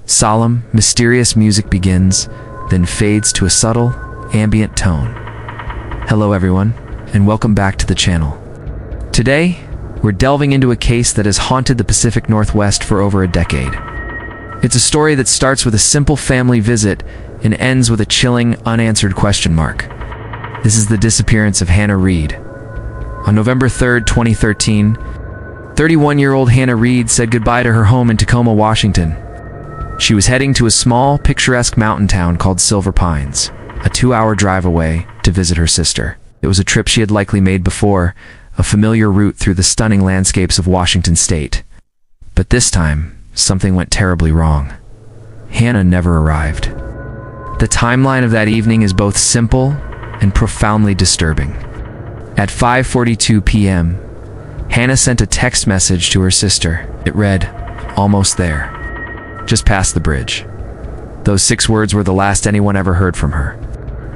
Solemn, mysterious music begins, then fades to a subtle, ambient tone. Hello everyone, and welcome back to the channel. Today, we're delving into a case that has haunted the Pacific Northwest for over a decade. It's a story that starts with a simple family visit and ends with a chilling, unanswered question mark. This is the disappearance of Hannah Reed. On November 3rd, 2013, 31-year-old Hannah Reed said goodbye to her home in Tacoma, Washington. She was heading to a small, picturesque mountain town called Silver Pines, a 2-hour drive away, to visit her sister. It was a trip she had likely made before, a familiar route through the stunning landscapes of Washington state. But this time, something went terribly wrong. Hannah never arrived. The timeline of that evening is both simple and profoundly disturbing. At 5:42 p.m., Hannah sent a text message to her sister. It read, "Almost there. Just past the bridge." Those 6 words were the last anyone ever heard from her.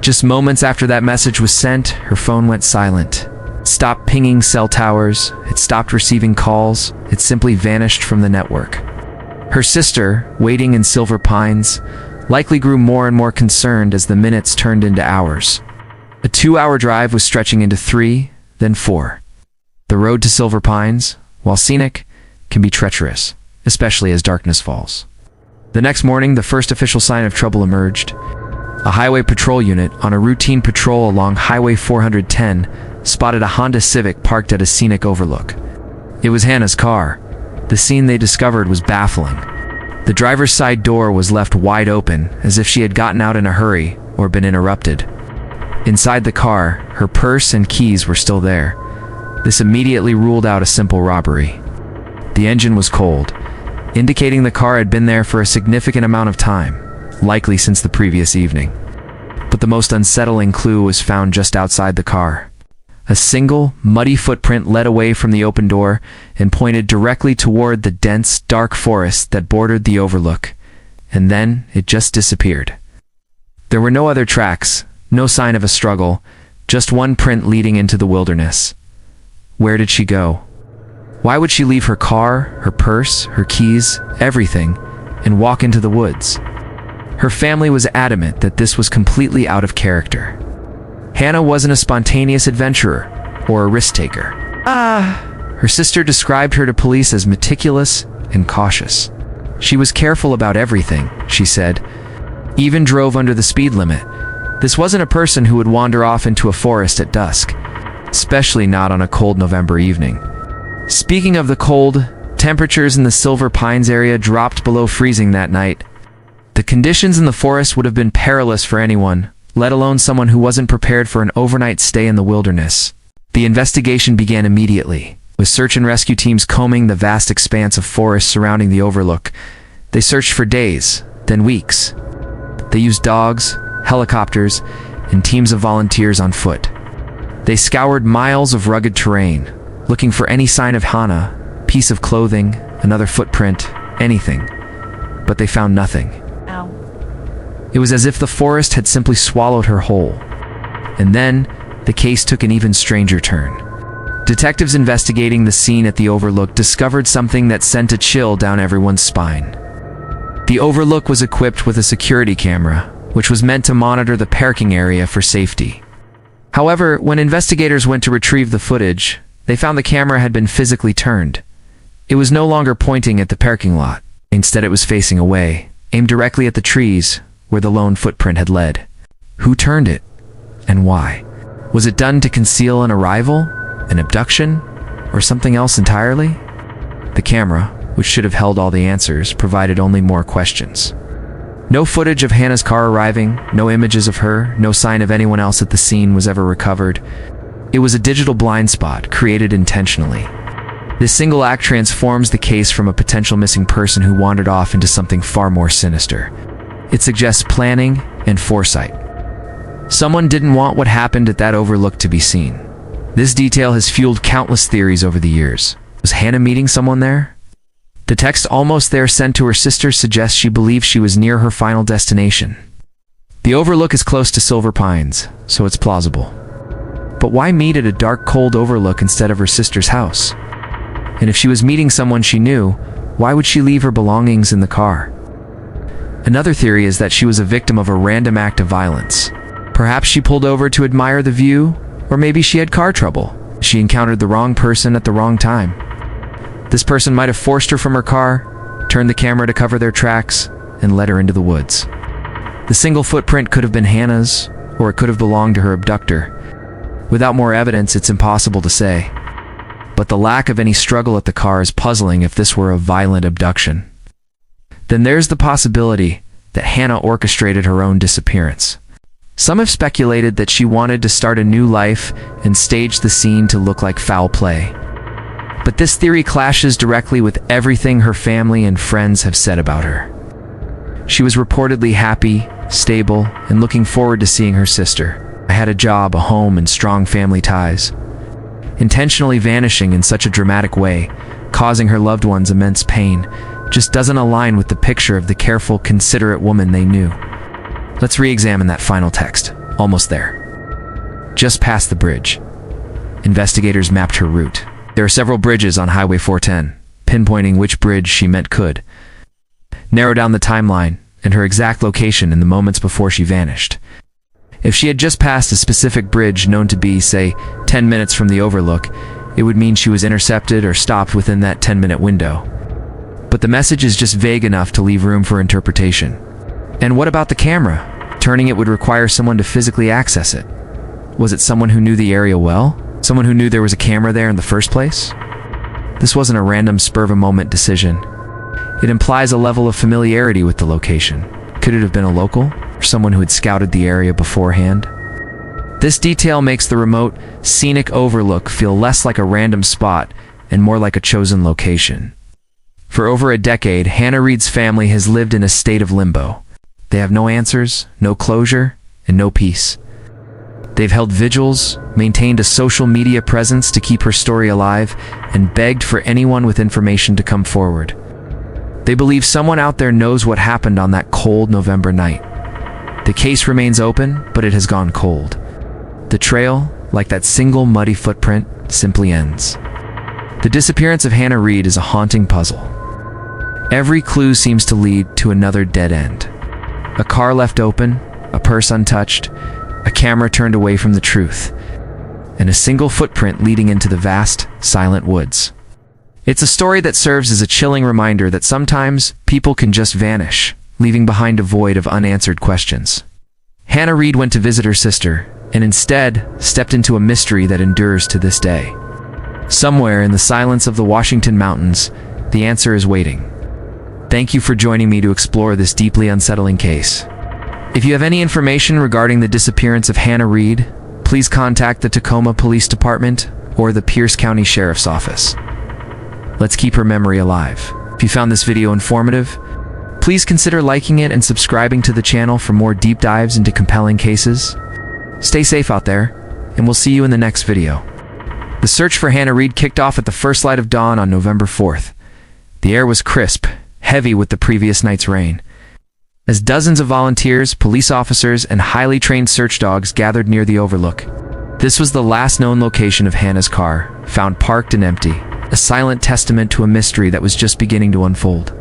Just moments after that message was sent, her phone went silent. It stopped pinging cell towers, it stopped receiving calls, it simply vanished from the network. Her sister, waiting in Silver Pines, likely grew more and more concerned as the minutes turned into hours. A 2-hour drive was stretching into 3, then 4. The road to Silver Pines, while scenic, can be treacherous, especially as darkness falls. The next morning, the first official sign of trouble emerged. A highway patrol unit on a routine patrol along Highway 410 spotted a Honda Civic parked at a scenic overlook. It was Hannah's car. The scene they discovered was baffling. The driver's side door was left wide open, as if she had gotten out in a hurry or been interrupted. Inside the car, her purse and keys were still there. This immediately ruled out a simple robbery. The engine was cold, indicating the car had been there for a significant amount of time, likely since the previous evening. But the most unsettling clue was found just outside the car. A single, muddy footprint led away from the open door and pointed directly toward the dense, dark forest that bordered the overlook, and then it just disappeared. There were no other tracks, no sign of a struggle, just one print leading into the wilderness. Where did she go? Why would she leave her car, her purse, her keys, everything, and walk into the woods? Her family was adamant that this was completely out of character. Hannah wasn't a spontaneous adventurer or a risk-taker. Her sister described her to police as meticulous and cautious. She was careful about everything, she said, even drove under the speed limit. This wasn't a person who would wander off into a forest at dusk, especially not on a cold November evening. Speaking of the cold, temperatures in the Silver Pines area dropped below freezing that night. The conditions in the forest would have been perilous for anyone, let alone someone who wasn't prepared for an overnight stay in the wilderness. The investigation began immediately, with search and rescue teams combing the vast expanse of forest surrounding the overlook. They searched for days, then weeks. They used dogs, helicopters, and teams of volunteers on foot. They scoured miles of rugged terrain, looking for any sign of Hannah, piece of clothing, another footprint, anything. But they found nothing. Ow. It was as if the forest had simply swallowed her whole. And then, the case took an even stranger turn. Detectives investigating the scene at the overlook discovered something that sent a chill down everyone's spine. The overlook was equipped with a security camera, which was meant to monitor the parking area for safety. However, when investigators went to retrieve the footage, they found the camera had been physically turned. It was no longer pointing at the parking lot. Instead, it was facing away, aimed directly at the trees where the lone footprint had led. Who turned it? And why? Was it done to conceal an arrival, an abduction, or something else entirely? The camera, which should have held all the answers, provided only more questions. No footage of Hannah's car arriving, no images of her, no sign of anyone else at the scene was ever recovered. It was a digital blind spot, created intentionally. This single act transforms the case from a potential missing person who wandered off into something far more sinister. It suggests planning and foresight. Someone didn't want what happened at that overlook to be seen. This detail has fueled countless theories over the years. Was Hannah meeting someone there? The text "almost there" sent to her sister suggests she believed she was near her final destination. The overlook is close to Silver Pines, so it's plausible. But why meet at a dark, cold overlook instead of her sister's house? And if she was meeting someone she knew, why would she leave her belongings in the car? Another theory is that she was a victim of a random act of violence. Perhaps she pulled over to admire the view, or maybe she had car trouble. She encountered the wrong person at the wrong time. This person might have forced her from her car, turned the camera to cover their tracks, and led her into the woods. The single footprint could have been Hannah's, or it could have belonged to her abductor. Without more evidence, it's impossible to say. But the lack of any struggle at the car is puzzling if this were a violent abduction. Then there's the possibility that Hannah orchestrated her own disappearance. Some have speculated that she wanted to start a new life and staged the scene to look like foul play. But this theory clashes directly with everything her family and friends have said about her. She was reportedly happy, stable, and looking forward to seeing her sister. I had a job, a home, and strong family ties. Intentionally vanishing in such a dramatic way, causing her loved ones immense pain, just doesn't align with the picture of the careful, considerate woman they knew. Let's re-examine that final text. Almost there. Just past the bridge. Investigators mapped her route. There are several bridges on Highway 410. Pinpointing which bridge she meant could narrow down the timeline and her exact location in the moments before she vanished. If she had just passed a specific bridge known to be, say, 10 minutes from the overlook, it would mean she was intercepted or stopped within that 10-minute window. But the message is just vague enough to leave room for interpretation. And what about the camera? Turning it would require someone to physically access it. Was it someone who knew the area well? Someone who knew there was a camera there in the first place? This wasn't a random spur-of-a-moment decision. It implies a level of familiarity with the location. Could it have been a local, or someone who had scouted the area beforehand? This detail makes the remote, scenic overlook feel less like a random spot and more like a chosen location. For over a decade, Hannah Reed's family has lived in a state of limbo. They have no answers, no closure, and no peace. They've held vigils, maintained a social media presence to keep her story alive, and begged for anyone with information to come forward. They believe someone out there knows what happened on that cold November night. The case remains open, but it has gone cold. The trail, like that single muddy footprint, simply ends. The disappearance of Hannah Reed is a haunting puzzle. Every clue seems to lead to another dead end. A car left open, a purse untouched, a camera turned away from the truth, and a single footprint leading into the vast, silent woods. It's a story that serves as a chilling reminder that sometimes people can just vanish, leaving behind a void of unanswered questions. Hannah Reed went to visit her sister, and instead stepped into a mystery that endures to this day. Somewhere in the silence of the Washington mountains, the answer is waiting. Thank you for joining me to explore this deeply unsettling case. If you have any information regarding the disappearance of Hannah Reed, please contact the Tacoma Police Department or the Pierce County Sheriff's Office. Let's keep her memory alive. If you found this video informative, please consider liking it and subscribing to the channel for more deep dives into compelling cases. Stay safe out there, and we'll see you in the next video. The search for Hannah Reed kicked off at the first light of dawn on November 4th. The air was crisp, heavy with the previous night's rain. As dozens of volunteers, police officers, and highly trained search dogs gathered near the overlook. This was the last known location of Hannah's car, found parked and empty, a silent testament to a mystery that was just beginning to unfold.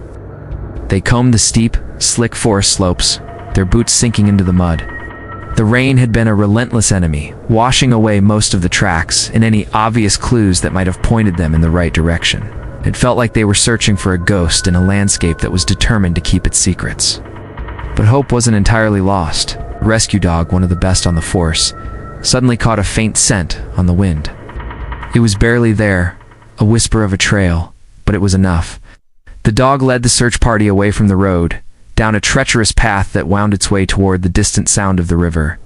They combed the steep, slick forest slopes, their boots sinking into the mud. The rain had been a relentless enemy, washing away most of the tracks and any obvious clues that might have pointed them in the right direction. It felt like they were searching for a ghost in a landscape that was determined to keep its secrets. But hope wasn't entirely lost. A rescue dog, one of the best on the force, suddenly caught a faint scent on the wind. It was barely there, a whisper of a trail, but it was enough. The dog led the search party away from the road, down a treacherous path that wound its way toward the distant sound of the river.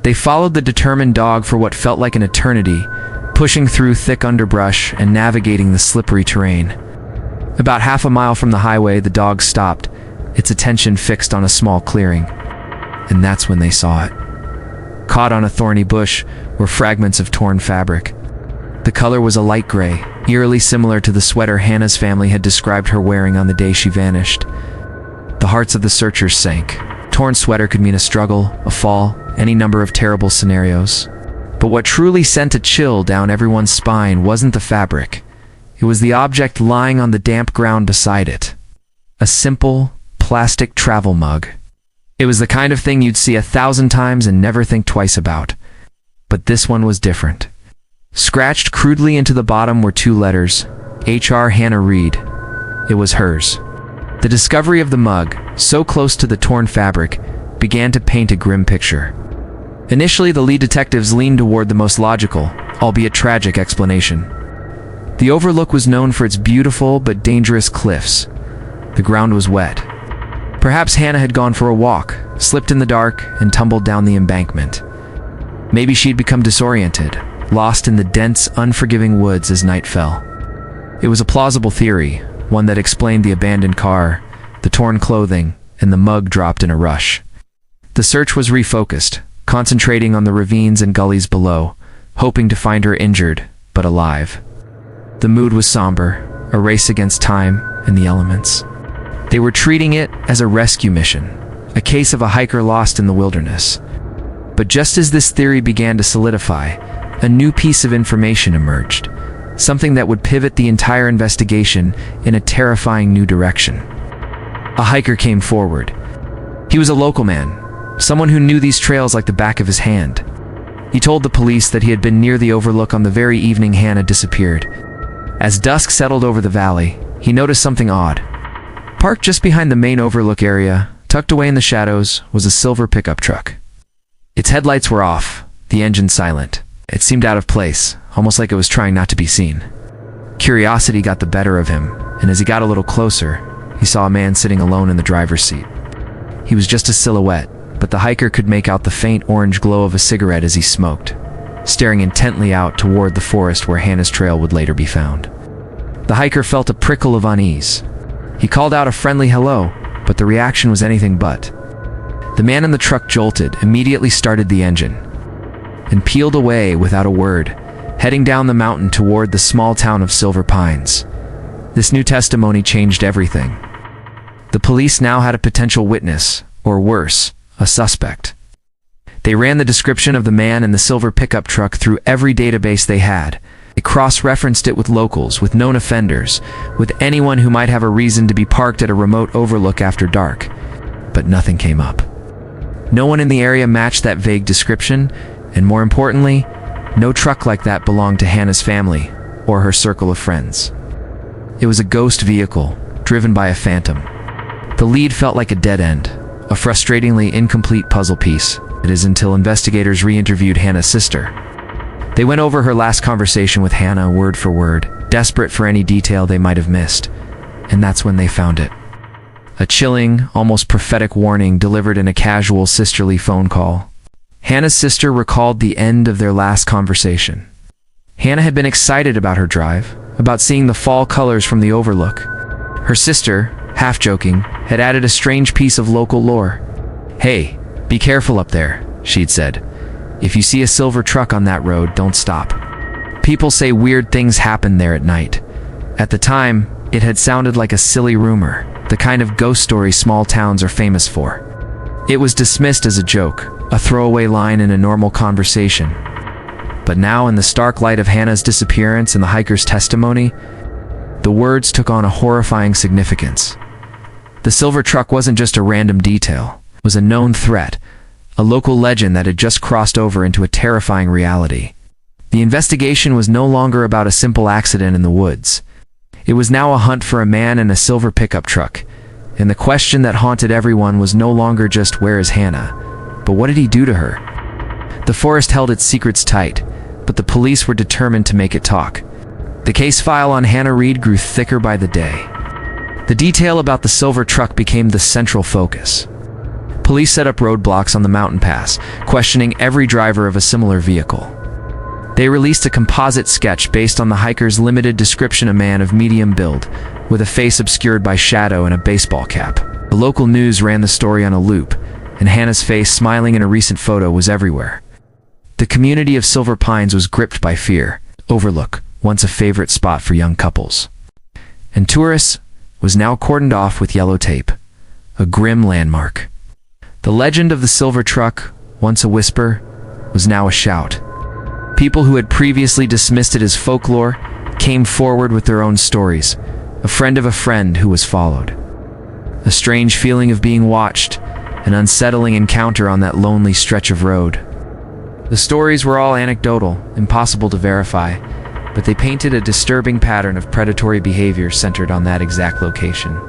They followed the determined dog for what felt like an eternity, pushing through thick underbrush and navigating the slippery terrain. About half a mile from the highway, the dog stopped, its attention fixed on a small clearing. And that's when they saw it. Caught on a thorny bush were fragments of torn fabric. The color was a light gray, eerily similar to the sweater Hannah's family had described her wearing on the day she vanished. The hearts of the searchers sank. Torn sweater could mean a struggle, a fall, any number of terrible scenarios. But what truly sent a chill down everyone's spine wasn't the fabric. It was the object lying on the damp ground beside it. A simple, plastic travel mug. It was the kind of thing you'd see 1,000 times and never think twice about. But this one was different. Scratched crudely into the bottom were 2 letters, H.R. Hannah Reed. It was hers. The discovery of the mug, so close to the torn fabric, began to paint a grim picture. Initially, the lead detectives leaned toward the most logical, albeit tragic, explanation. The overlook was known for its beautiful but dangerous cliffs. The ground was wet. Perhaps Hannah had gone for a walk, slipped in the dark, and tumbled down the embankment. Maybe she'd become disoriented, lost in the dense, unforgiving woods as night fell. It was a plausible theory, one that explained the abandoned car, the torn clothing, and the mug dropped in a rush. The search was refocused, concentrating on the ravines and gullies below, hoping to find her injured, but alive. The mood was somber, a race against time and the elements. They were treating it as a rescue mission, a case of a hiker lost in the wilderness. But just as this theory began to solidify, a new piece of information emerged, something that would pivot the entire investigation in a terrifying new direction. A hiker came forward. He was a local man, someone who knew these trails like the back of his hand. He told the police that he had been near the overlook on the very evening Hannah disappeared. As dusk settled over the valley, he noticed something odd. Parked just behind the main overlook area, tucked away in the shadows, was a silver pickup truck. Its headlights were off, the engine silent. It seemed out of place, almost like it was trying not to be seen. Curiosity got the better of him, and as he got a little closer, he saw a man sitting alone in the driver's seat. He was just a silhouette, but the hiker could make out the faint orange glow of a cigarette as he smoked, staring intently out toward the forest where Hannah's trail would later be found. The hiker felt a prickle of unease. He called out a friendly hello, but the reaction was anything but. The man in the truck jolted, immediately started the engine, and peeled away without a word, heading down the mountain toward the small town of Silver Pines. This new testimony changed everything. The police now had a potential witness, or worse, a suspect. They ran the description of the man in the silver pickup truck through every database they had. They cross-referenced it with locals, with known offenders, with anyone who might have a reason to be parked at a remote overlook after dark. But nothing came up. No one in the area matched that vague description, and more importantly, no truck like that belonged to Hannah's family or her circle of friends. It was a ghost vehicle, driven by a phantom. The lead felt like a dead end, a frustratingly incomplete puzzle piece. It is until investigators re-interviewed Hannah's sister. They went over her last conversation with Hannah word for word, desperate for any detail they might have missed, and that's when they found it. A chilling, almost prophetic warning delivered in a casual sisterly phone call. Hannah's sister recalled the end of their last conversation. Hannah had been excited about her drive, about seeing the fall colors from the overlook. Her sister, half joking, had added a strange piece of local lore. "Hey, be careful up there," she'd said. "If you see a silver truck on that road, don't stop. People say weird things happen there at night." At the time, it had sounded like a silly rumor, the kind of ghost story small towns are famous for. It was dismissed as a joke, a throwaway line in a normal conversation. But now, in the stark light of Hannah's disappearance and the hiker's testimony, the words took on a horrifying significance. The silver truck wasn't just a random detail. It was a known threat, a local legend that had just crossed over into a terrifying reality. The investigation was no longer about a simple accident in the woods. It was now a hunt for a man in a silver pickup truck, and the question that haunted everyone was no longer just where is Hannah, but what did he do to her? The forest held its secrets tight, but the police were determined to make it talk. The case file on Hannah Reed grew thicker by the day. The detail about the silver truck became the central focus. Police set up roadblocks on the mountain pass, questioning every driver of a similar vehicle. They released a composite sketch based on the hiker's limited description: a man of medium build, with a face obscured by shadow and a baseball cap. The local news ran the story on a loop, and Hannah's face, smiling in a recent photo, was everywhere. The community of Silver Pines was gripped by fear. Overlook, once a favorite spot for young couples, and tourists, was now cordoned off with yellow tape, a grim landmark. The legend of the silver truck, once a whisper, was now a shout. People who had previously dismissed it as folklore came forward with their own stories, a friend of a friend who was followed. a strange feeling of being watched, an unsettling encounter on that lonely stretch of road. The stories were all anecdotal, impossible to verify, but they painted a disturbing pattern of predatory behavior centered on that exact location.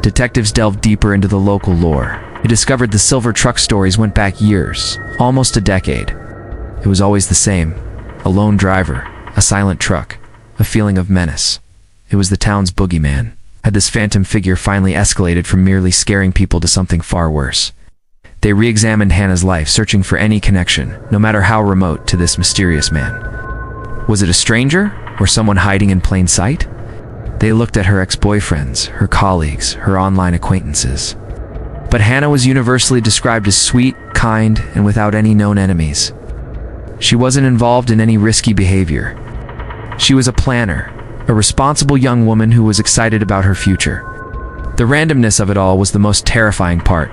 Detectives delved deeper into the local lore. They discovered the silver truck stories went back years, almost a decade. It was always the same: a lone driver, a silent truck, a feeling of menace. It was the town's boogeyman. Had this phantom figure finally escalated from merely scaring people to something far worse? They re-examined Hannah's life, searching for any connection, no matter how remote, to this mysterious man. Was it a stranger, or someone hiding in plain sight? They looked at her ex-boyfriends, her colleagues, her online acquaintances. But Hannah was universally described as sweet, kind, and without any known enemies. She wasn't involved in any risky behavior. She was a planner, a responsible young woman who was excited about her future. The randomness of it all was the most terrifying part.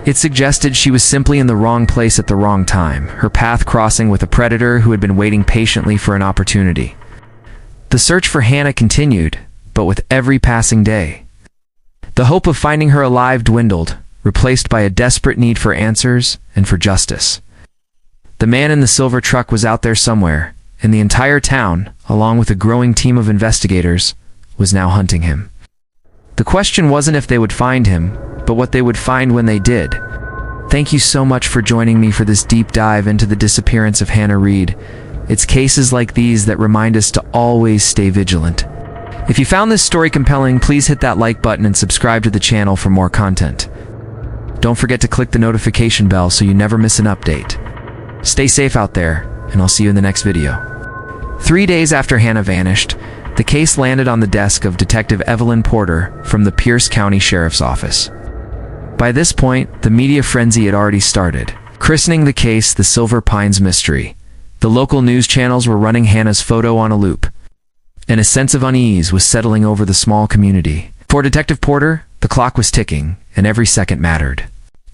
It suggested she was simply in the wrong place at the wrong time, her path crossing with a predator who had been waiting patiently for an opportunity. The search for Hannah continued, but with every passing day, the hope of finding her alive dwindled, replaced by a desperate need for answers and for justice. The man in the silver truck was out there somewhere, and the entire town, along with a growing team of investigators, was now hunting him. The question wasn't if they would find him, but what they would find when they did. Thank you so much for joining me for this deep dive into the disappearance of Hannah Reed. It's cases like these that remind us to always stay vigilant. If you found this story compelling, please hit that like button and subscribe to the channel for more content. Don't forget to click the notification bell so you never miss an update. Stay safe out there, and I'll see you in the next video. 3 days after Hannah vanished, the case landed on the desk of Detective Evelyn Porter from the Pierce County Sheriff's Office. By this point, the media frenzy had already started, christening the case the Silver Pines Mystery. The local news channels were running Hannah's photo on a loop, and a sense of unease was settling over the small community. For Detective Porter, the clock was ticking, and every second mattered.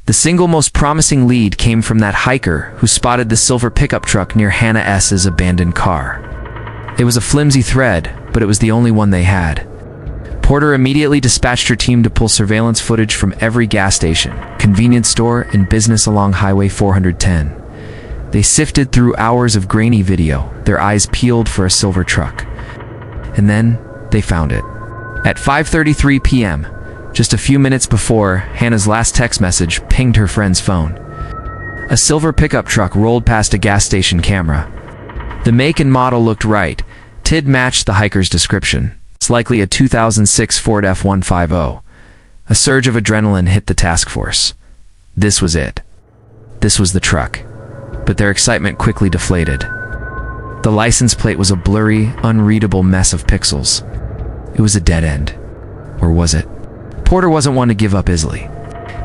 The single most promising lead came from that hiker who spotted the silver pickup truck near Hannah S.'s abandoned car. It was a flimsy thread, but it was the only one they had. Porter immediately dispatched her team to pull surveillance footage from every gas station, convenience store, and business along Highway 410. They sifted through hours of grainy video, their eyes peeled for a silver truck. And then, they found it. At 5:33 p.m., just a few minutes before Hannah's last text message pinged her friend's phone, a silver pickup truck rolled past a gas station camera. The make and model looked right. TID matched the hiker's description. It's likely a 2006 Ford F-150. A surge of adrenaline hit the task force. This was it. This was the truck. But their excitement quickly deflated. The license plate was a blurry, unreadable mess of pixels. It was a dead end. Or was it? Porter wasn't one to give up easily.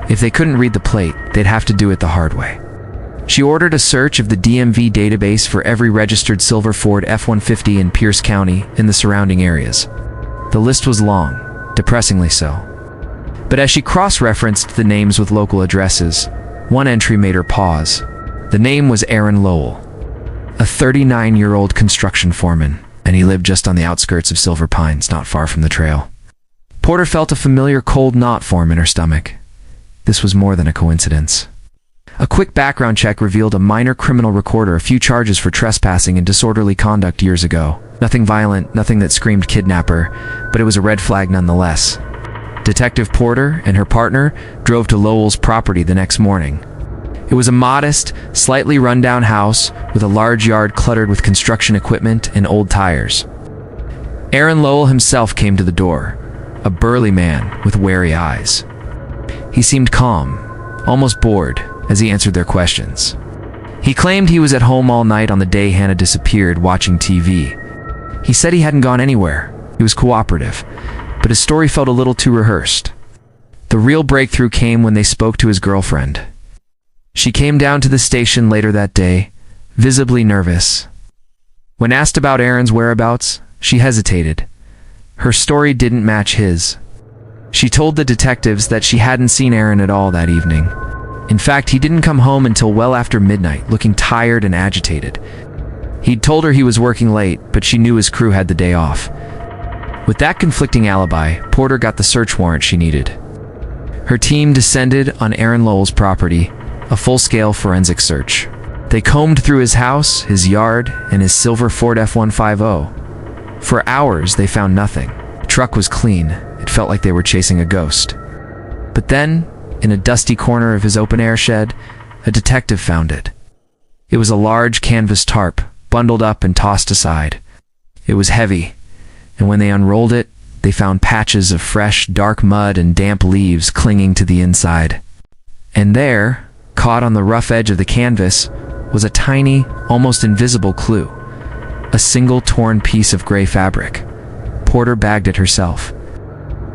If they couldn't read the plate, they'd have to do it the hard way. She ordered a search of the DMV database for every registered silver Ford F-150 in Pierce County and the surrounding areas. The list was long, depressingly so. But as she cross-referenced the names with local addresses, one entry made her pause. The name was Aaron Lowell, a 39-year-old construction foreman, and he lived just on the outskirts of Silver Pines, not far from the trail. Porter felt a familiar cold knot form in her stomach. This was more than a coincidence. A quick background check revealed a minor criminal recorder, a few charges for trespassing and disorderly conduct years ago. Nothing violent, nothing that screamed kidnapper, but it was a red flag nonetheless. Detective Porter and her partner drove to Lowell's property the next morning. It was a modest, slightly run-down house with a large yard cluttered with construction equipment and old tires. Aaron Lowell himself came to the door, a burly man with wary eyes. He seemed calm, almost bored, as he answered their questions. He claimed he was at home all night on the day Hannah disappeared, watching TV. He said he hadn't gone anywhere. He was cooperative, but his story felt a little too rehearsed. The real breakthrough came when they spoke to his girlfriend. She came down to the station later that day, visibly nervous. When asked about Aaron's whereabouts, she hesitated. Her story didn't match his. She told the detectives that she hadn't seen Aaron at all that evening. In fact, he didn't come home until well after midnight, looking tired and agitated. He'd told her he was working late, but she knew his crew had the day off. With that conflicting alibi, Porter got the search warrant she needed. Her team descended on Aaron Lowell's property, a full-scale forensic search. They combed through his house, his yard, and his silver Ford F-150. For hours, they found nothing. The truck was clean. It felt like they were chasing a ghost. But then, in a dusty corner of his open-air shed, a detective found it. It was a large canvas tarp, bundled up and tossed aside. It was heavy, and when they unrolled it, they found patches of fresh, dark mud and damp leaves clinging to the inside. And there, caught on the rough edge of the canvas, was a tiny, almost invisible clue. A single torn piece of gray fabric. Porter bagged it herself.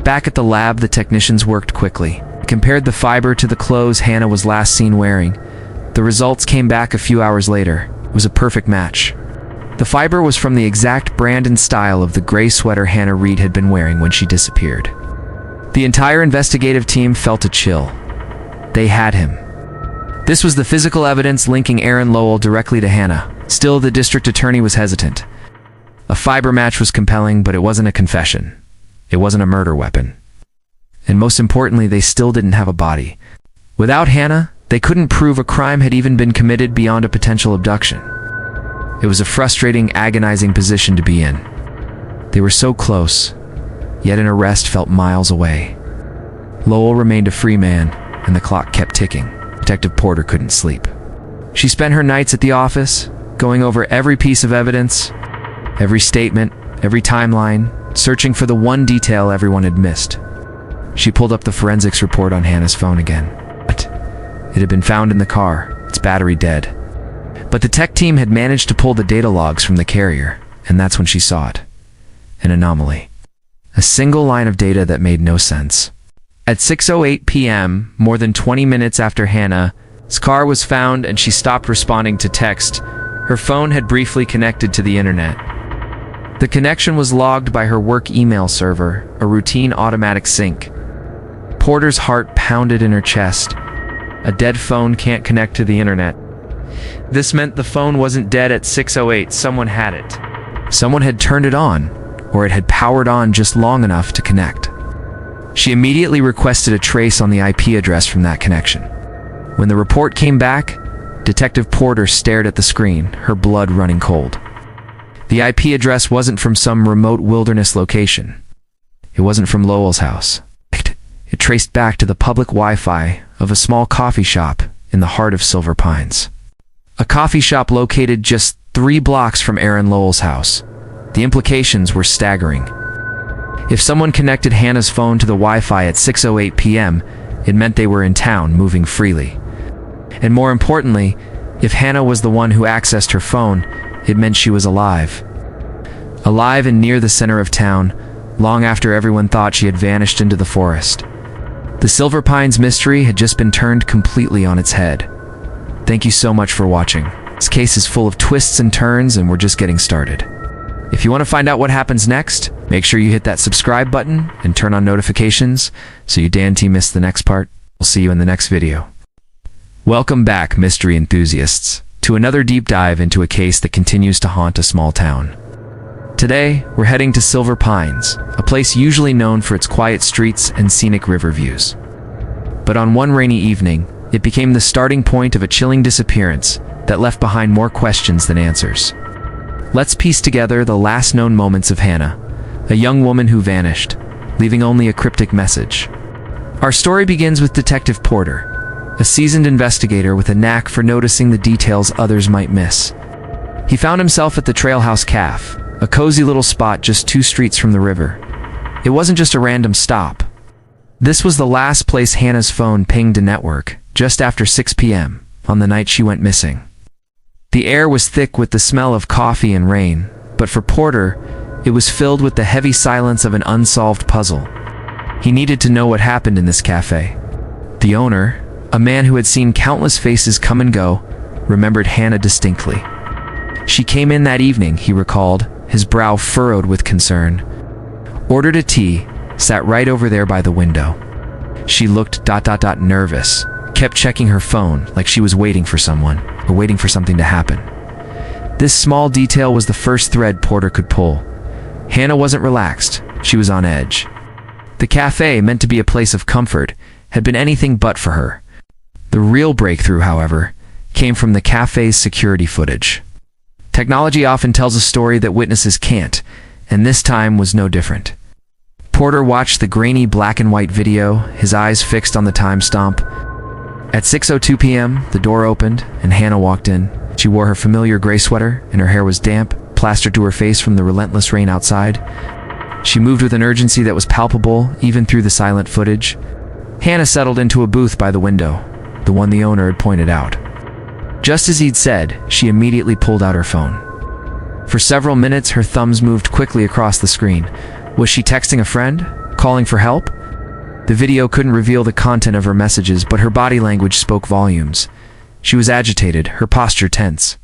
Back at the lab, the technicians worked quickly. They compared the fiber to the clothes Hannah was last seen wearing. The results came back a few hours later. It was a perfect match. The fiber was from the exact brand and style of the gray sweater Hannah Reed had been wearing when she disappeared. The entire investigative team felt a chill. They had him. This was the physical evidence linking Aaron Lowell directly to Hannah. Still, the district attorney was hesitant. A fiber match was compelling, but it wasn't a confession. It wasn't a murder weapon. And most importantly, they still didn't have a body. Without Hannah, they couldn't prove a crime had even been committed beyond a potential abduction. It was a frustrating, agonizing position to be in. They were so close, yet an arrest felt miles away. Lowell remained a free man, and the clock kept ticking. Detective Porter couldn't sleep. She spent her nights at the office, going over every piece of evidence, every statement, every timeline, searching for the one detail everyone had missed. She pulled up the forensics report on Hannah's phone again. But it had been found in the car, its battery dead. But the tech team had managed to pull the data logs from the carrier, and that's when she saw it. An anomaly. A single line of data that made no sense. At 6:08 p.m., more than 20 minutes after Hannah's car was found and she stopped responding to text, her phone had briefly connected to the internet. The connection was logged by her work email server, a routine automatic sync. Porter's heart pounded in her chest. A dead phone can't connect to the internet. This meant the phone wasn't dead at 6:08, someone had it. Someone had turned it on, or it had powered on just long enough to connect. She immediately requested a trace on the IP address from that connection. When the report came back, Detective Porter stared at the screen, her blood running cold. The IP address wasn't from some remote wilderness location. It wasn't from Lowell's house. It traced back to the public Wi-Fi of a small coffee shop in the heart of Silver Pines. A coffee shop located just 3 blocks from Aaron Lowell's house. The implications were staggering. If someone connected Hannah's phone to the Wi-Fi at 6:08 p.m., it meant they were in town, moving freely. And more importantly, if Hannah was the one who accessed her phone, it meant she was alive. Alive and near the center of town, long after everyone thought she had vanished into the forest. The Silver Pines mystery had just been turned completely on its head. Thank you so much for watching. This case is full of twists and turns, and we're just getting started. If you want to find out what happens next, make sure you hit that subscribe button and turn on notifications so you don't miss the next part. We'll see you in the next video. Welcome back, mystery enthusiasts, to another deep dive into a case that continues to haunt a small town. Today, we're heading to Silver Pines, a place usually known for its quiet streets and scenic river views. But on one rainy evening, it became the starting point of a chilling disappearance that left behind more questions than answers. Let's piece together the last known moments of Hannah, a young woman who vanished, leaving only a cryptic message. Our story begins with Detective Porter, a seasoned investigator with a knack for noticing the details others might miss. He found himself at the Trailhouse Cafe, a cozy little spot just 2 streets from the river. It wasn't just a random stop. This was the last place Hannah's phone pinged a network, just after 6 p.m., on the night she went missing. The air was thick with the smell of coffee and rain, but for Porter, it was filled with the heavy silence of an unsolved puzzle. He needed to know what happened in this cafe. The owner, a man who had seen countless faces come and go, remembered Hannah distinctly. She came in that evening, he recalled, his brow furrowed with concern. Ordered a tea, sat right over there by the window. She looked nervous, kept checking her phone like she was waiting for someone, or waiting for something to happen. This small detail was the first thread Porter could pull. Hannah wasn't relaxed, she was on edge. The cafe, meant to be a place of comfort, had been anything but for her. The real breakthrough, however, came from the cafe's security footage. Technology often tells a story that witnesses can't, and this time was no different. Porter watched the grainy black and white video, his eyes fixed on the time stamp. At 6:02 p.m., the door opened, and Hannah walked in. She wore her familiar gray sweater, and her hair was damp, plastered to her face from the relentless rain outside. She moved with an urgency that was palpable, even through the silent footage. Hannah settled into a booth by the window, the one the owner had pointed out. Just as he'd said, she immediately pulled out her phone. For several minutes, her thumbs moved quickly across the screen. Was she texting a friend? Calling for help? The video couldn't reveal the content of her messages, but her body language spoke volumes. She was agitated, her posture tense.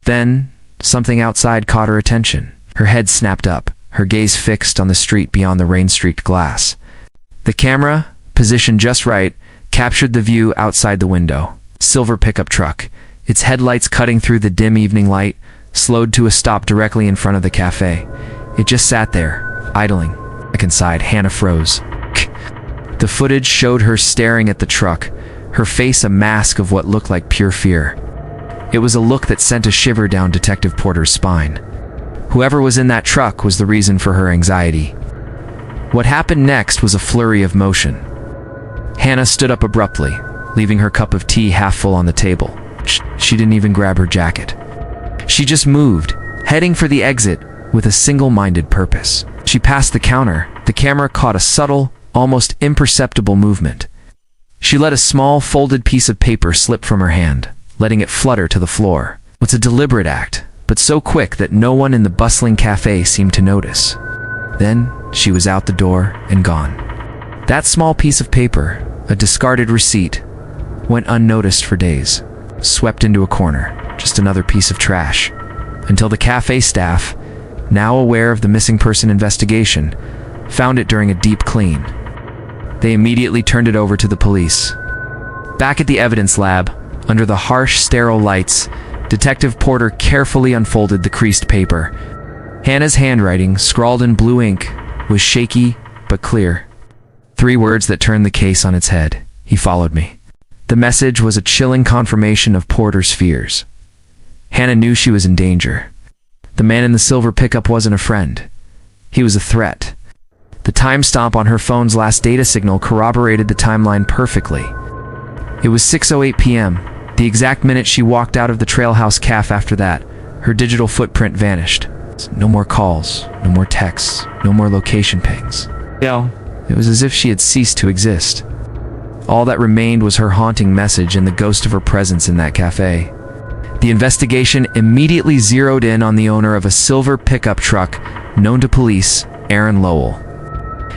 Then, something outside caught her attention. Her head snapped up, her gaze fixed on the street beyond the rain-streaked glass. The camera, positioned just right, captured the view outside the window. Silver pickup truck, its headlights cutting through the dim evening light, slowed to a stop directly in front of the cafe. It just sat there, idling. Back inside, Hannah froze. The footage showed her staring at the truck, her face a mask of what looked like pure fear. It was a look that sent a shiver down Detective Porter's spine. Whoever was in that truck was the reason for her anxiety. What happened next was a flurry of motion. Hannah stood up abruptly, leaving her cup of tea half full on the table. She didn't even grab her jacket. She just moved, heading for the exit with a single-minded purpose. She passed the counter. The camera caught a subtle, almost imperceptible movement. She let a small, folded piece of paper slip from her hand, letting it flutter to the floor. It's a deliberate act, but so quick that no one in the bustling cafe seemed to notice. Then, she was out the door and gone. That small piece of paper, a discarded receipt, went unnoticed for days, swept into a corner, just another piece of trash, until the cafe staff, now aware of the missing person investigation, found it during a deep clean. They immediately turned it over to the police. Back at the evidence lab, under the harsh, sterile lights, Detective Porter carefully unfolded the creased paper. Hannah's handwriting, scrawled in blue ink, was shaky but clear. 3 words that turned the case on its head. He followed me. The message was a chilling confirmation of Porter's fears. Hannah knew she was in danger. The man in the silver pickup wasn't a friend. He was a threat. The timestamp on her phone's last data signal corroborated the timeline perfectly. It was 6:08 p.m., the exact minute she walked out of the Trailhouse Cafe. After that, her digital footprint vanished. No more calls, no more texts, no more location pings. It was as if she had ceased to exist. All that remained was her haunting message and the ghost of her presence in that cafe. The investigation immediately zeroed in on the owner of a silver pickup truck known to police, Aaron Lowell.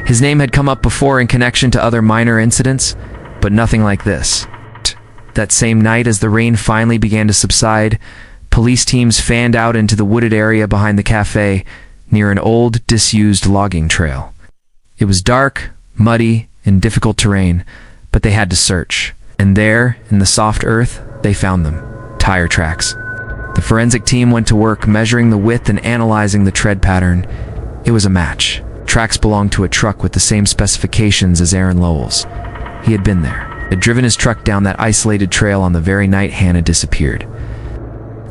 His name had come up before in connection to other minor incidents, but nothing like this. That same night, as the rain finally began to subside, police teams fanned out into the wooded area behind the cafe near an old, disused logging trail. It was dark, muddy, and difficult terrain, but they had to search. And there, in the soft earth, they found them. Tire tracks. The forensic team went to work measuring the width and analyzing the tread pattern. It was a match. Tracks belonged to a truck with the same specifications as Aaron Lowell's. He had been there, had driven his truck down that isolated trail on the very night Hannah disappeared.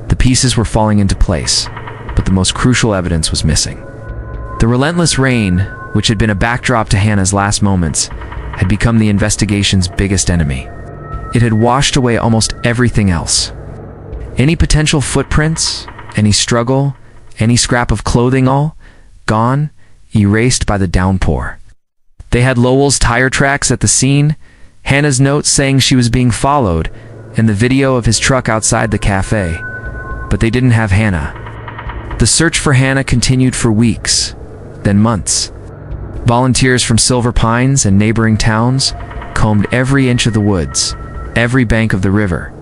The pieces were falling into place, but the most crucial evidence was missing. The relentless rain, which had been a backdrop to Hannah's last moments, had become the investigation's biggest enemy. It had washed away almost everything else. Any potential footprints, any struggle, any scrap of clothing, all gone, erased by the downpour. They had Lowell's tire tracks at the scene, Hannah's notes saying she was being followed, and the video of his truck outside the cafe. But they didn't have Hannah. The search for Hannah continued for weeks, then months. Volunteers from Silver Pines and neighboring towns combed every inch of the woods, every bank of the river.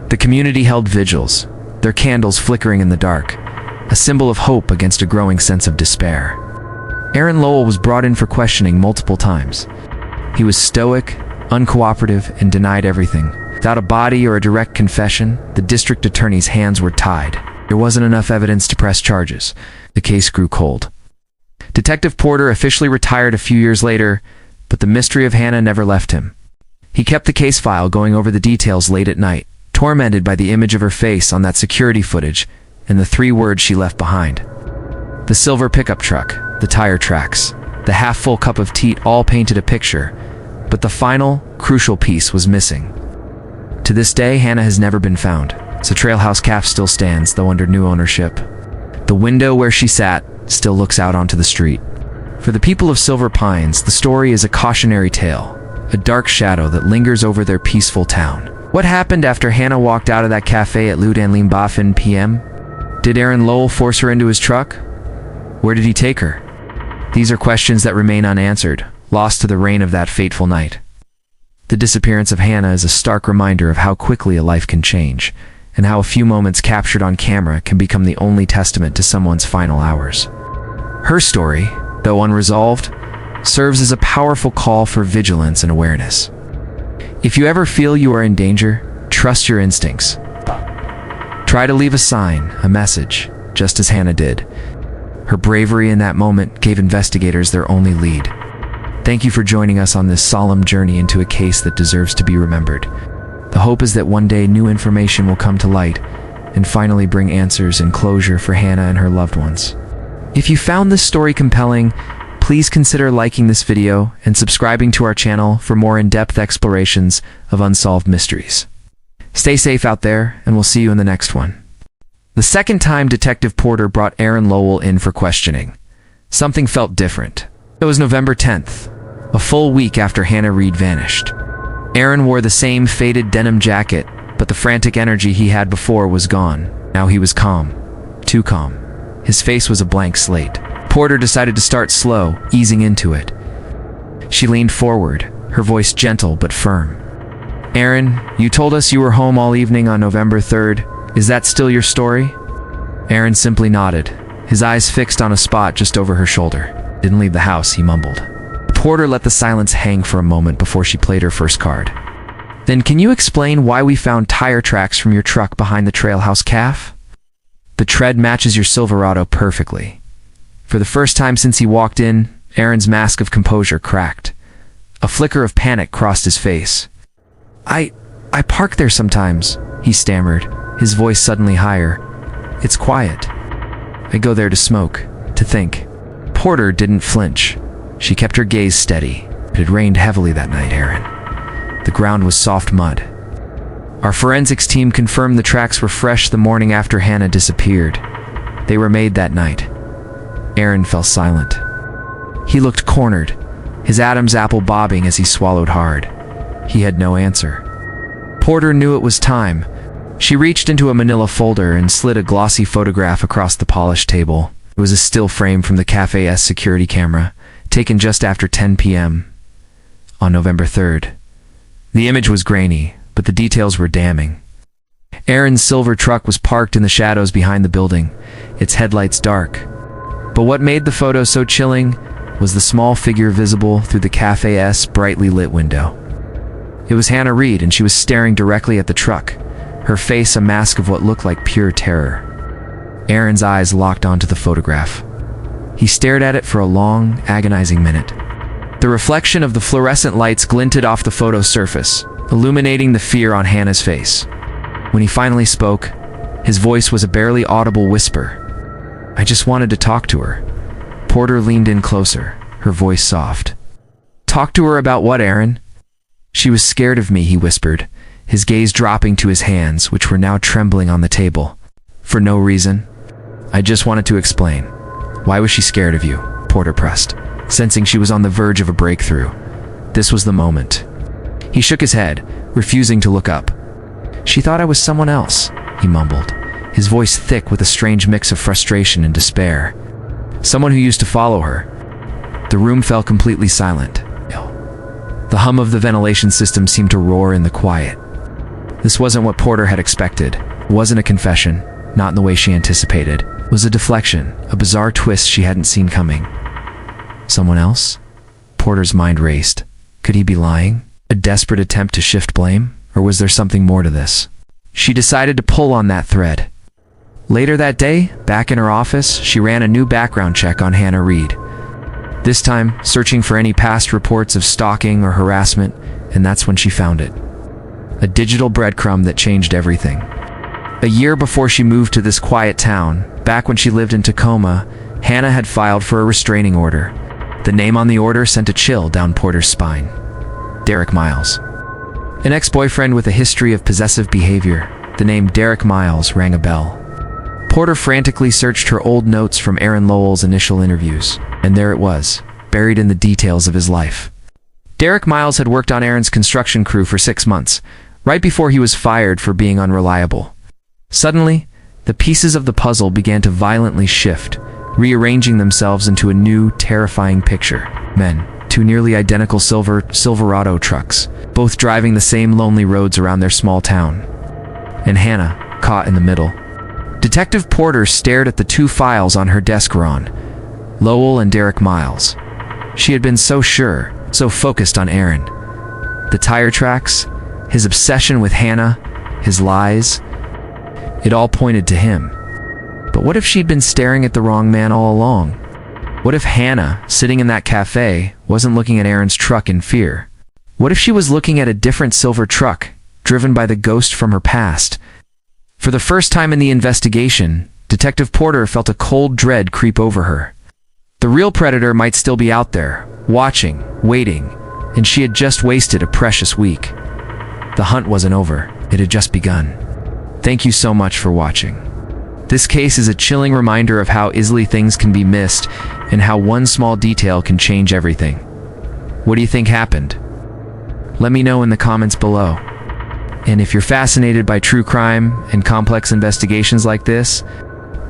The community held vigils, their candles flickering in the dark, a symbol of hope against a growing sense of despair. Aaron Lowell was brought in for questioning multiple times. He was stoic, uncooperative, and denied everything. Without a body or a direct confession, the district attorney's hands were tied. There wasn't enough evidence to press charges. The case grew cold. Detective Porter officially retired a few years later, but the mystery of Hannah never left him. He kept the case file, going over the details late at night, tormented by the image of her face on that security footage and the 3 words she left behind. The silver pickup truck, the tire tracks, the half-full cup of tea all painted a picture, but the final, crucial piece was missing. To this day, Hannah has never been found. So Trailhouse Cafe still stands, though under new ownership. The window where she sat still looks out onto the street. For the people of Silver Pines, the story is a cautionary tale, a dark shadow that lingers over their peaceful town. What happened after Hannah walked out of that cafe at Lut and Limbafen p.m.? Did Aaron Lowell force her into his truck? Where did he take her? These are questions that remain unanswered, lost to the rain of that fateful night. The disappearance of Hannah is a stark reminder of how quickly a life can change, and how a few moments captured on camera can become the only testament to someone's final hours. Her story, though unresolved, serves as a powerful call for vigilance and awareness. If you ever feel you are in danger, trust your instincts. Try to leave a sign, a message, just as Hannah did. Her bravery in that moment gave investigators their only lead. Thank you for joining us on this solemn journey into a case that deserves to be remembered. The hope is that one day new information will come to light and finally bring answers and closure for Hannah and her loved ones. If you found this story compelling, please consider liking this video and subscribing to our channel for more in-depth explorations of unsolved mysteries. Stay safe out there, and we'll see you in the next one. The second time Detective Porter brought Aaron Lowell in for questioning, something felt different. It was November 10th, a full week after Hannah Reed vanished. Aaron wore the same faded denim jacket, but the frantic energy he had before was gone. Now he was calm, too calm. His face was a blank slate. Porter decided to start slow, easing into it. She leaned forward, her voice gentle but firm. "Aaron, you told us you were home all evening on November 3rd. Is that still your story?" Aaron simply nodded, his eyes fixed on a spot just over her shoulder. "Didn't leave the house," he mumbled. Porter let the silence hang for a moment before she played her first card. "Then can you explain why we found tire tracks from your truck behind the Trailhouse Cafe? The tread matches your Silverado perfectly." For the first time since he walked in, Aaron's mask of composure cracked. A flicker of panic crossed his face. I park there sometimes," he stammered, his voice suddenly higher. "It's quiet. I go there to smoke, to think." Porter didn't flinch. She kept her gaze steady. It had rained heavily that night, Aaron. The ground was soft mud. Our forensics team confirmed the tracks were fresh the morning after Hannah disappeared. They were made that night. Aaron fell silent. He looked cornered, his Adam's apple bobbing as he swallowed hard. He had no answer. Porter knew it was time. She reached into a manila folder and slid a glossy photograph across the polished table. It was a still frame from the cafe's security camera, taken just after 10 p.m. on November 3rd. The image was grainy, but the details were damning. Aaron's silver truck was parked in the shadows behind the building, its headlights dark. But what made the photo so chilling was the small figure visible through the cafe's brightly lit window. It was Hannah Reed, and she was staring directly at the truck, her face a mask of what looked like pure terror. Aaron's eyes locked onto the photograph. He stared at it for a long, agonizing minute. The reflection of the fluorescent lights glinted off the photo surface, illuminating the fear on Hannah's face. When he finally spoke, his voice was a barely audible whisper. "I just wanted to talk to her." Porter leaned in closer, her voice soft. "Talk to her about what, Aaron?" "She was scared of me," he whispered, his gaze dropping to his hands, which were now trembling on the table. "For no reason. I just wanted to explain." "Why was she scared of you?" Porter pressed, sensing she was on the verge of a breakthrough. This was the moment. He shook his head, refusing to look up. "She thought I was someone else," he mumbled, his voice thick with a strange mix of frustration and despair. "Someone who used to follow her." The room fell completely silent. The hum of the ventilation system seemed to roar in the quiet. This wasn't what Porter had expected. It wasn't a confession, not in the way she anticipated. It was a deflection, a bizarre twist she hadn't seen coming. Someone else? Porter's mind raced. Could he be lying? A desperate attempt to shift blame? Or was there something more to this? She decided to pull on that thread. Later that day, back in her office, she ran a new background check on Hannah Reed. This time, searching for any past reports of stalking or harassment, and that's when she found it. A digital breadcrumb that changed everything. A year before she moved to this quiet town, back when she lived in Tacoma, Hannah had filed for a restraining order. The name on the order sent a chill down Porter's spine. Derek Miles. An ex-boyfriend with a history of possessive behavior, the name Derek Miles rang a bell. Porter frantically searched her old notes from Aaron Lowell's initial interviews, and there it was, buried in the details of his life. Derek Miles had worked on Aaron's construction crew for 6 months, right before he was fired for being unreliable. Suddenly, the pieces of the puzzle began to violently shift, rearranging themselves into a new, terrifying picture. Men, 2 nearly identical Silverado trucks, both driving the same lonely roads around their small town. And Hannah, caught in the middle. Detective Porter stared at the 2 files on her desk on Lowell and Derek Miles. She had been so sure, so focused on Aaron. The tire tracks, his obsession with Hannah, his lies, it all pointed to him. But what if she'd been staring at the wrong man all along? What if Hannah, sitting in that cafe, wasn't looking at Aaron's truck in fear? What if she was looking at a different silver truck, driven by the ghost from her past? For the first time in the investigation, Detective Porter felt a cold dread creep over her. The real predator might still be out there, watching, waiting, and she had just wasted a precious week. The hunt wasn't over, it had just begun. Thank you so much for watching. This case is a chilling reminder of how easily things can be missed and how one small detail can change everything. What do you think happened? Let me know in the comments below. And if you're fascinated by true crime and complex investigations like this,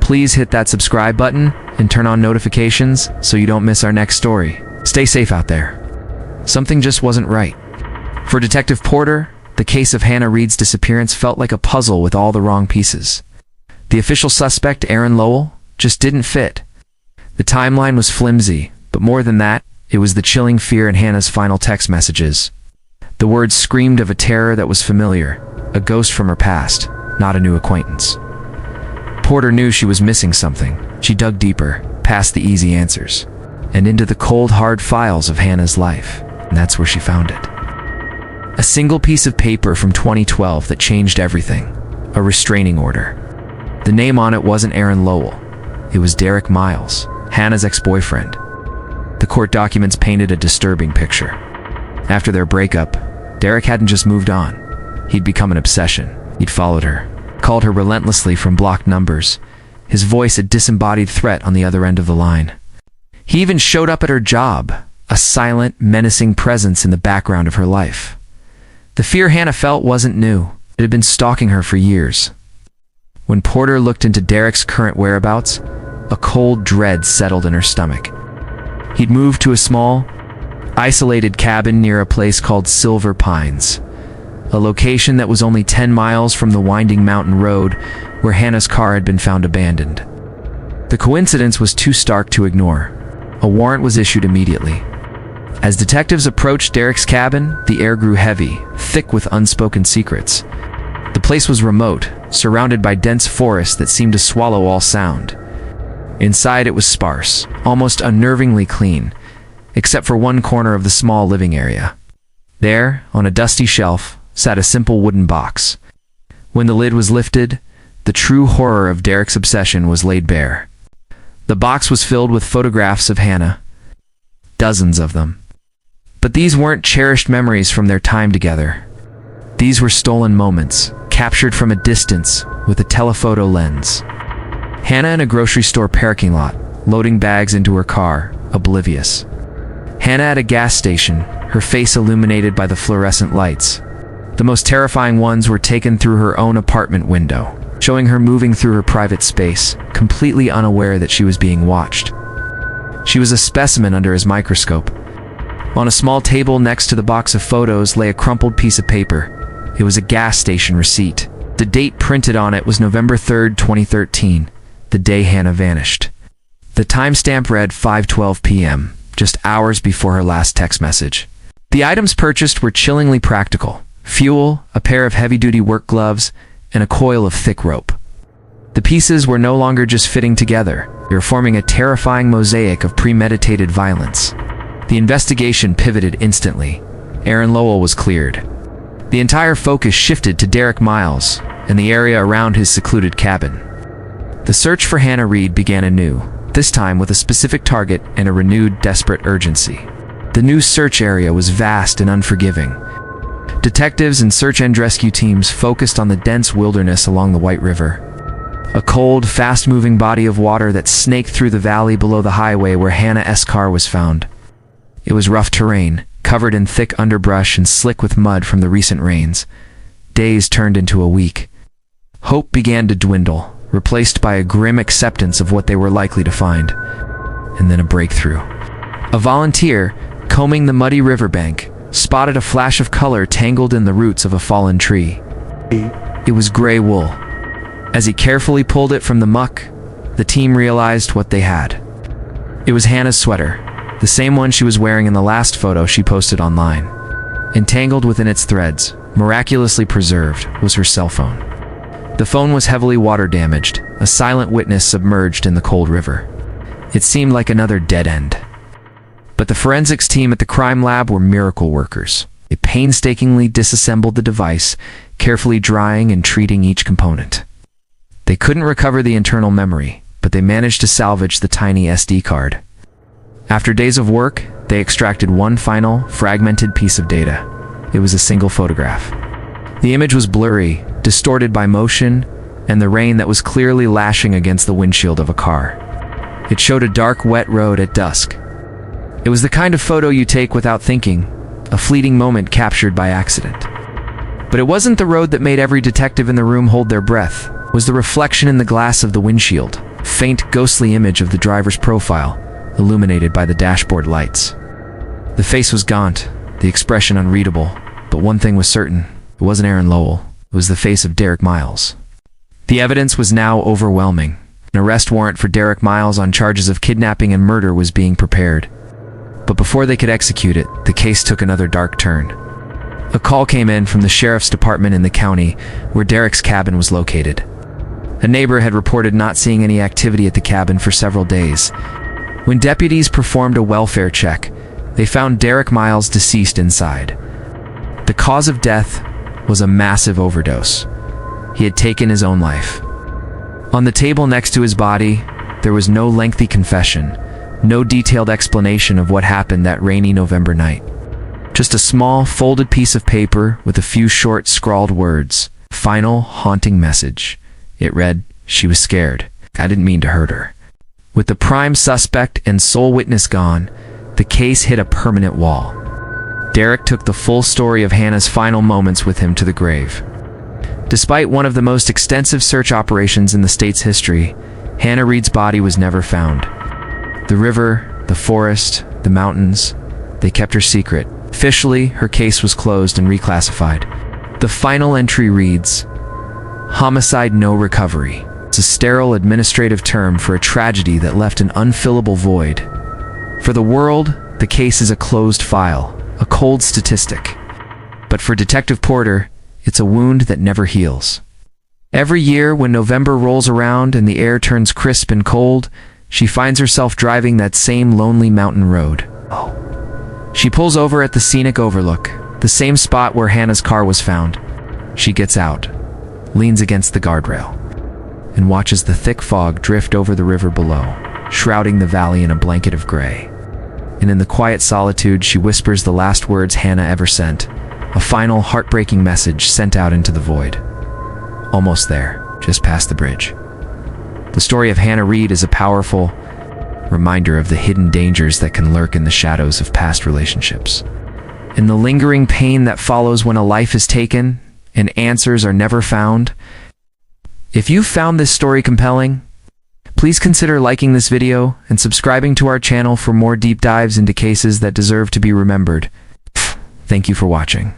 please hit that subscribe button and turn on notifications so you don't miss our next story. Stay safe out there. Something just wasn't right. For Detective Porter, the case of Hannah Reed's disappearance felt like a puzzle with all the wrong pieces. The official suspect, Aaron Lowell, just didn't fit. The timeline was flimsy, but more than that, it was the chilling fear in Hannah's final text messages. The words screamed of a terror that was familiar, a ghost from her past, not a new acquaintance. Porter knew she was missing something. She dug deeper, past the easy answers, and into the cold, hard files of Hannah's life, and that's where she found it. A single piece of paper from 2012 that changed everything, a restraining order. The name on it wasn't Aaron Lowell. It was Derek Miles, Hannah's ex-boyfriend. The court documents painted a disturbing picture. After their breakup, Derek hadn't just moved on. He'd become an obsession. He'd followed her, called her relentlessly from blocked numbers, his voice a disembodied threat on the other end of the line. He even showed up at her job, a silent, menacing presence in the background of her life. The fear Hannah felt wasn't new. It had been stalking her for years. When Porter looked into Derek's current whereabouts, a cold dread settled in her stomach. He'd moved to a small, isolated cabin near a place called Silver Pines, a location that was only 10 miles from the winding mountain road where Hannah's car had been found abandoned. The coincidence was too stark to ignore. A warrant was issued immediately. As detectives approached Derek's cabin, the air grew heavy, thick with unspoken secrets. The place was remote, surrounded by dense forest that seemed to swallow all sound. Inside it was sparse, almost unnervingly clean, except for one corner of the small living area. There, on a dusty shelf, sat a simple wooden box. When the lid was lifted, the true horror of Derek's obsession was laid bare. The box was filled with photographs of Hannah, dozens of them. But these weren't cherished memories from their time together. These were stolen moments, captured from a distance with a telephoto lens. Hannah in a grocery store parking lot, loading bags into her car, oblivious. Hannah at a gas station, her face illuminated by the fluorescent lights. The most terrifying ones were taken through her own apartment window, showing her moving through her private space, completely unaware that she was being watched. She was a specimen under his microscope. On a small table next to the box of photos lay a crumpled piece of paper. It was a gas station receipt. The date printed on it was November 3rd, 2013, the day Hannah vanished. The timestamp read 5:12 p.m., just hours before her last text message. The items purchased were chillingly practical: fuel, a pair of heavy-duty work gloves, and a coil of thick rope. The pieces were no longer just fitting together. They were forming a terrifying mosaic of premeditated violence. The investigation pivoted instantly. Aaron Lowell was cleared. The entire focus shifted to Derek Miles and the area around his secluded cabin. The search for Hannah Reed began anew, this time with a specific target and a renewed, desperate urgency. The new search area was vast and unforgiving. Detectives and search and rescue teams focused on the dense wilderness along the White River, a cold, fast-moving body of water that snaked through the valley below the highway where Hannah's car was found. It was rough terrain, covered in thick underbrush and slick with mud from the recent rains. Days turned into a week. Hope began to dwindle, replaced by a grim acceptance of what they were likely to find. And then a breakthrough. A volunteer, combing the muddy riverbank, spotted a flash of color tangled in the roots of a fallen tree. It was gray wool. As he carefully pulled it from the muck, the team realized what they had. It was Hannah's sweater, the same one she was wearing in the last photo she posted online. Entangled within its threads, miraculously preserved, was her cell phone. The phone was heavily water damaged, a silent witness submerged in the cold river. It seemed like another dead end. But the forensics team at the crime lab were miracle workers. They painstakingly disassembled the device, carefully drying and treating each component. They couldn't recover the internal memory, but they managed to salvage the tiny SD card. After days of work, they extracted one final, fragmented piece of data. It was a single photograph. The image was blurry, distorted by motion, and the rain that was clearly lashing against the windshield of a car. It showed a dark, wet road at dusk. It was the kind of photo you take without thinking, a fleeting moment captured by accident. But it wasn't the road that made every detective in the room hold their breath. It was the reflection in the glass of the windshield, a faint, ghostly image of the driver's profile, illuminated by the dashboard lights. The face was gaunt, the expression unreadable, but one thing was certain. It wasn't Aaron Lowell. It was the face of Derek Miles. The evidence was now overwhelming. An arrest warrant for Derek Miles on charges of kidnapping and murder was being prepared. But before they could execute it, the case took another dark turn. A call came in from the sheriff's department in the county where Derek's cabin was located. A neighbor had reported not seeing any activity at the cabin for several days. When deputies performed a welfare check, they found Derek Miles deceased inside. The cause of death was a massive overdose. He had taken his own life. On the table next to his body, there was no lengthy confession, no detailed explanation of what happened that rainy November night. Just a small, folded piece of paper with a few short, scrawled words. Final, haunting message. It read, "She was scared. I didn't mean to hurt her." With the prime suspect and sole witness gone, the case hit a permanent wall. Derek took the full story of Hannah's final moments with him to the grave. Despite one of the most extensive search operations in the state's history, Hannah Reed's body was never found. The river, the forest, the mountains, they kept her secret. Officially, her case was closed and reclassified. The final entry reads, "Homicide no recovery." It's a sterile administrative term for a tragedy that left an unfillable void. For the world, the case is a closed file, a cold statistic. But for Detective Porter, it's a wound that never heals. Every year, when November rolls around and the air turns crisp and cold, she finds herself driving that same lonely mountain road. She pulls over at the scenic overlook, the same spot where Hannah's car was found. She gets out, leans against the guardrail, and watches the thick fog drift over the river below, shrouding the valley in a blanket of gray. And in the quiet solitude, she whispers the last words Hannah ever sent, a final, heartbreaking message sent out into the void. Almost there, just past the bridge. The story of Hannah Reed is a powerful reminder of the hidden dangers that can lurk in the shadows of past relationships, and the lingering pain that follows when a life is taken and answers are never found. If you found this story compelling, please consider liking this video and subscribing to our channel for more deep dives into cases that deserve to be remembered. Thank you for watching.